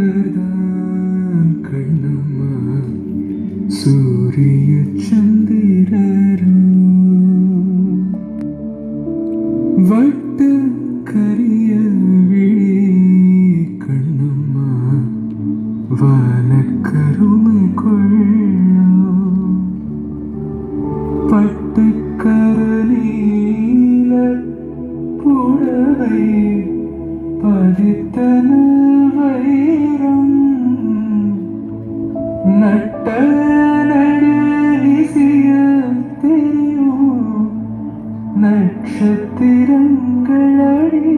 விழிச்சுடர்தான் கண்ணம்மா சூரிய சந்திரரோ வட்ட கரிய விழி கண்ணம்மா வானக்கருமை கொள்ளோ பட்டுக்கரநீல புடவை பதித்தன வைரம் நட்ட நடுநிசிய தெரியும் நட்சத்திரங்களடி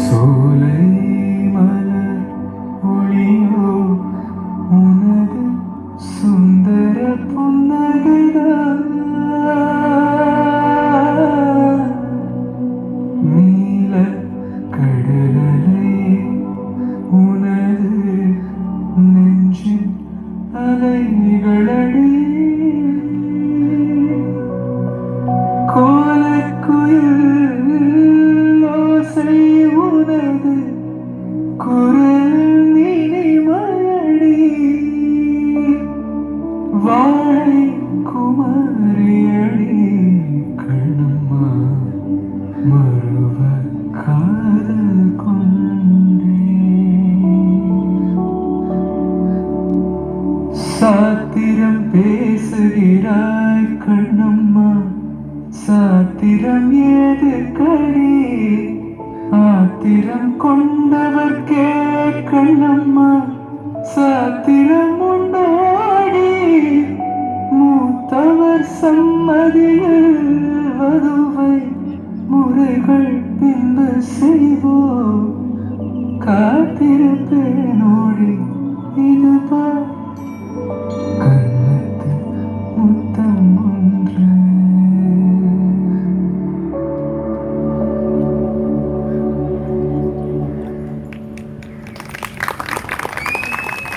சோலை மலர் ஒளியோ உனது சுந்தர புன்னகைதான் நீல கடலலை உனது நெஞ்சின் அலைகளடி கோலக்குயில் ஓசை உனது குரல் நினைவடி வாழை குமரியடி கண்ணம்மா மறுவ காதல் கொண்டே சாத்திரம் பேசுகிறாய் கண்ணம்மா சாத்திரம் ஏது கடி ஆத்திரம் கொண்டவர்க்கே கண்ணம்மா சாத்திரம் உண்டாடி மூத்தவர் சம்மதியில் வதுவை முறைகள் பின்பு செய்வோ காத்திருப்பேனோ